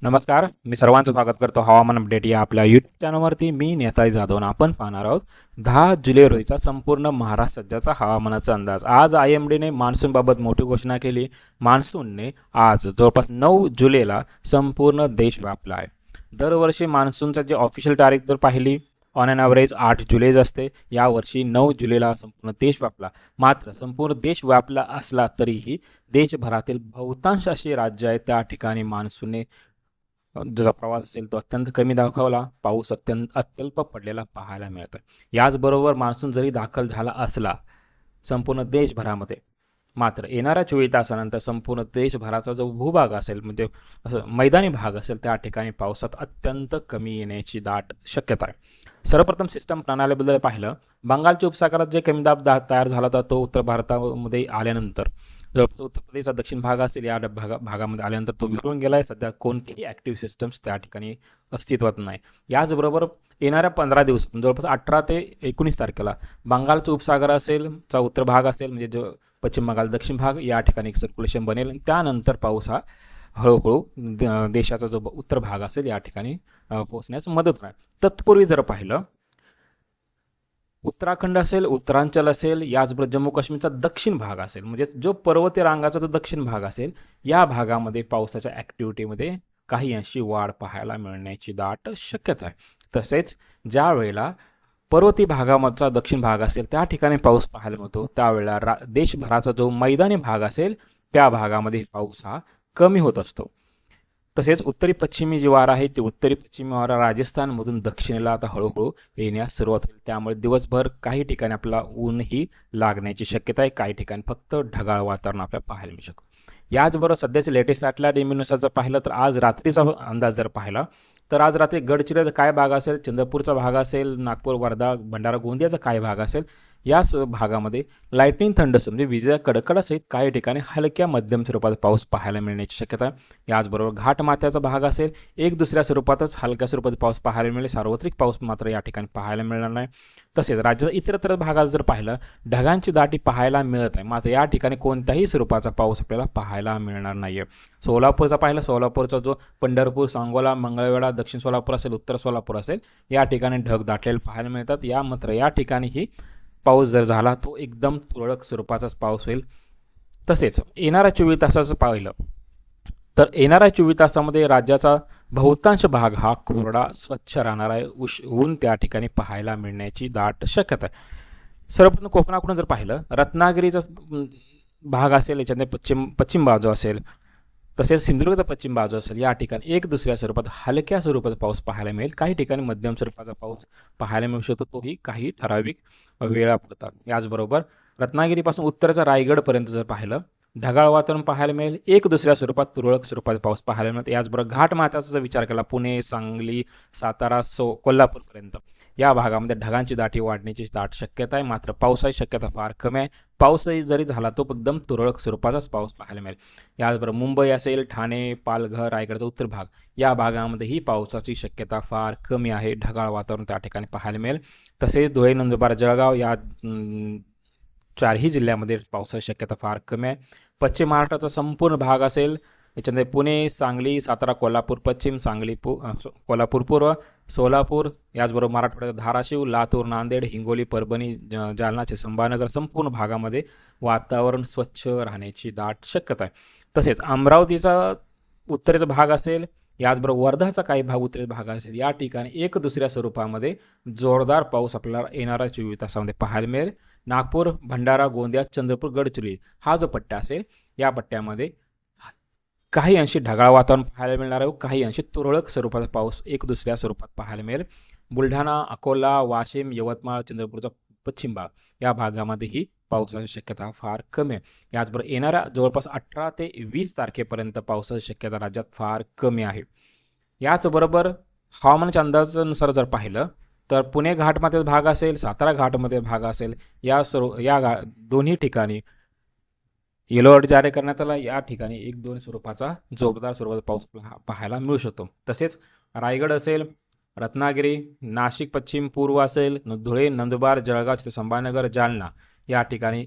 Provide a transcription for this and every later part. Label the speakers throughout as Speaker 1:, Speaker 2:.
Speaker 1: नमस्कार, मी सर्वांचं स्वागत करतो हवामान अपडेट या आपल्या यूट्यूब चॅनलवरती. मी नेताजी जाधव आणि आपण पाहणार आहोत 10 जुलै रोजीचा संपूर्ण महाराष्ट्र राज्याचा हवामानाचा अंदाज. आज IMDने मान्सूनबाबत मोठी घोषणा केली. मान्सूनने आज जवळपास 9 जुलैला संपूर्ण देश व्यापला आहे. दरवर्षी मान्सूनचा जे ऑफिशियल तारीख जर पाहिली ऑन अन ॲव्हरेज 8 जुलैच असते. यावर्षी 9 जुलैला संपूर्ण देश व्यापला. मात्र संपूर्ण देश व्यापला असला तरीही देशभरातील बहुतांश अशी राज्य आहेत त्या ठिकाणी मान्सूनने ज्याचा प्रवास असेल तो अत्यंत कमी दाखवला. पाऊस अत्यल्प पडलेला पाहायला मिळतो. याचबरोबर मान्सून जरी दाखल झाला असला संपूर्ण देशभरामध्ये, मात्र येणाऱ्या 24 तासानंतर संपूर्ण देशभराचा जो भूभाग असेल म्हणजे असं मैदानी भाग असेल त्या ठिकाणी पावसात अत्यंत कमी येण्याची दाट शक्यता आहे. सर्वप्रथम सिस्टम प्रणालीबद्दल पाहिलं, बंगालच्या उपसागरात जे कमी दाब तयार झाला होता तो उत्तर भारतामध्ये आल्यानंतर जवळपास उत्तर प्रदेशचा दक्षिण भाग असेल या भागामध्ये आल्यानंतर तो विखरून गेला आहे. सध्या कोणतीही ॲक्टिव्ह सिस्टम्स त्या ठिकाणी अस्तित्वात नाही. याचबरोबर येणाऱ्या 15 दिवस जवळपास 18 ते 19 तारखेला बंगालचा उपसागर असेल चा उत्तर भाग असेल म्हणजे जो पश्चिम बंगाल दक्षिण भाग या ठिकाणी एक सर्क्युलेशन बनेल आणि त्यानंतर पाऊस हा हळूहळू देशाचा जो उत्तर भाग असेल या ठिकाणी पोहोचण्यास मदत होणार. तत्पूर्वी जर पाहिलं, उत्तराखंड असेल, उत्तरांचल असेल, याचबरोबर जम्मू काश्मीरचा दक्षिण भाग असेल म्हणजे जो पर्वतीय रांगाचा जो दक्षिण भाग असेल या भागामध्ये पावसाच्या ॲक्टिव्हिटीमध्ये काही अंशी वाढ पाहायला मिळण्याची दाट शक्यता आहे. तसेच ज्या वेळेला पर्वतीय भागामधचा दक्षिण भाग असेल त्या ठिकाणी पाऊस पाहायला मिळतो त्यावेळेला देशभराचा जो मैदानी भाग असेल त्या भागामध्ये पाऊस हा कमी होत असतो. तसेच उत्तरी पश्चिमी जी वारा आहे ती उत्तरी पश्चिमी वारा राजस्थानमधून दक्षिणेला आता हळूहळू येण्यास सुरुवात होईल. त्यामुळे दिवसभर काही ठिकाणी आपल्याला ऊनही लागण्याची शक्यता आहे. काही ठिकाणी फक्त ढगाळ वातावरण आपल्याला पाहायला मिळू शकतं. याचबरोबर सध्याचे लेटेस्ट सॅटेलाइट इमेजनुसार जर पाहिलं तर आज रात्रीचा अंदाज जर पाहिला तर आज रात्री गडचिरोलीचा काय भाग असेल, चंद्रपूरचा भाग असेल, नागपूर, वर्धा, भंडारा, गोंदियाचा काय भाग असेल याच भागामध्ये लाईटनिंग थंडरस्टॉर्म म्हणजे विजेच्या कडकडासहित काही ठिकाणी हलक्या मध्यम स्वरूपात पाऊस पाहायला मिळण्याची शक्यता आहे. याचबरोबर घाटमाथ्याचा भाग असेल एक दुसऱ्या स्वरूपातच हलक्या स्वरूपात पाऊस पाहायला मिळेल. सार्वत्रिक पाऊस मात्र या ठिकाणी पाहायला मिळणार नाही. तसेच राज्याच्या इतरत्र भागात जर पाहिलं ढगांची दाटी पाहायला मिळत आहे, मात्र या ठिकाणी कोणत्याही स्वरूपाचा पाऊस आपल्याला पाहायला मिळणार नाही आहे. सोलापूरचा पाहिला, सोलापूरचा जो पंढरपूर, सांगोला, मंगळवेढा, दक्षिण सोलापूर असेल, उत्तर सोलापूर असेल या ठिकाणी ढग दाटलेले पाहायला मिळतात. मात्र या ठिकाणीही पाऊस जर झाला तो एकदम तुरळक स्वरूपाचाच पाऊस होईल. तसेच येणाऱ्या 24 तासाचं पाहिलं तर येणाऱ्या 24 तासामध्ये राज्याचा बहुतांश भाग हा कोरडा स्वच्छ राहणार आहे. ऊन त्या ठिकाणी पाहायला मिळण्याची दाट शक्यता आहे. सर्वप्रथम कोकणाकडून जर पाहिलं रत्नागिरीचा भाग असेल, याच्यामध्ये पश्चिम बाजू असेल, तसेच सिंधुदुर्गचा पश्चिम बाजू असेल या ठिकाणी एक दुसऱ्या स्वरूपात हलक्या स्वरूपात पाऊस पाहायला मिळेल. काही ठिकाणी मध्यम स्वरूपाचा पाऊस पाहायला मिळू शकतो, तोही काही ठराविक वेळा पडतात. याचबरोबर रत्नागिरीपासून उत्तरचा रायगडपर्यंत जर पाहिलं ढगाळ वातावरण पाहायला मिळेल. एक दुसऱ्या स्वरूपात तुरळक स्वरूपात पाऊस पाहायला मिळतो. याचबरोबर घाटमाथ्याचा जर विचार केला पुणे, सांगली, सातारा, कोल्हापूरपर्यंत या भागामध्ये ढगांची दाटी वाढण्याची दाट शक्यता आहे. मात्र पावसाची शक्यता फार कमी आहे. पाऊसही जरी झाला तो एकदम तुरळक स्वरूपाचाच पाऊस पाहायला मिळेल. याचबरोबर मुंबई असेल, ठाणे, पालघर, रायगडचा उत्तर भाग या भागामध्येही पावसाची शक्यता फार कमी आहे. ढगाळ वातावरण त्या ठिकाणी पाहायला मिळेल. तसेच धुळे, नंदुरबार, जळगाव या 4ही जिल्ह्यामध्ये पावसाची शक्यता फार कमी आहे. पश्चिम महाराष्ट्राचा संपूर्ण भाग असेल, याच्यामध्ये पुणे, सांगली, सातारा, कोल्हापूर पश्चिम, सांगली, कोल्हापूर पूर्व, सोलापूर, याचबरोबर मराठवाड्याचा धाराशिव, लातूर, नांदेड, हिंगोली, परभणी, जालनाचे संभानगर संपूर्ण भागामध्ये वातावरण स्वच्छ राहण्याची दाट शक्यता आहे. तसेच अमरावतीचा उत्तरेचा भाग असेल, याचबरोबर वर्धाचा काही भाग उत्तरेचा भाग असेल या ठिकाणी एक दुसऱ्या स्वरूपामध्ये जोरदार पाऊस आपल्याला येणाऱ्या 24 तासामध्ये पाहायला मिळेल. नागपूर, भंडारा, गोंदिया, चंद्रपूर, गडचिरोली हा जो पट्टा असेल या पट्ट्यामध्ये काही अंशी ढगाळ वातावरण पाहायला मिळणार आहे. काही अंशी तुरळक स्वरूपाचा पाऊस एक दुसऱ्या स्वरूपात पाहायला मिळेल. बुलढाणा, अकोला, वाशिम, यवतमाळ, चंद्रपूरचा पश्चिम भाग या भागामध्येही पावसाची शक्यता फार कमी आहे. याचबरोबर येणाऱ्या जवळपास 18 ते 20 तारखेपर्यंत पावसाची शक्यता राज्यात फार कमी आहे. याचबरोबर हवामानाच्या अंदाजानुसार जर पाहिलं तर पुणे घाटमध्ये भाग असेल, सातारा घाटमध्ये भाग असेल या दोन्ही ठिकाणी येलो अलर्ट जारी करण्यात आला. या ठिकाणी 1-2 स्वरूपाचा जोरदार स्वरूपाचा पाऊस पाहायला मिळू शकतो. तसेच रायगड असेल, रत्नागिरी, नाशिक पश्चिम पूर्व असेल, धुळे, नंदुरबार, जळगाव, संभाजीनगर, जालना या ठिकाणी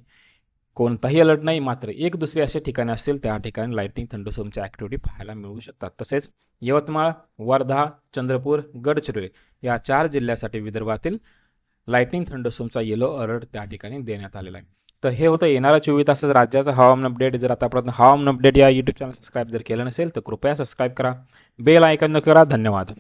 Speaker 1: कोणताही अलर्ट नाही, मात्र एक दुसरे असे ठिकाणे असतील त्या ठिकाणी लाइटनिंग थंडरस्टॉर्मच्या ॲक्टिव्हिटी पाहायला मिळू शकतात. तसेच यवतमाळ, वर्धा, चंद्रपूर, गडचिरोली या 4 जिल्ह्यासाठी विदर्भातील लाइटनिंग थंडरस्टॉर्मचा येलो अलर्ट त्या ठिकाणी देण्यात आलेला आहे. तर हे होतं येणाऱ्या 24 तासाचं राज्याचं हवामान अपडेट. जर आतापर्यंत हवामान अपडेट या यूट्यूब चॅनल सबस्क्राईब जर केलं नसेल तर कृपया सबस्क्राईब करा, बेल आयकॉन करा. धन्यवाद.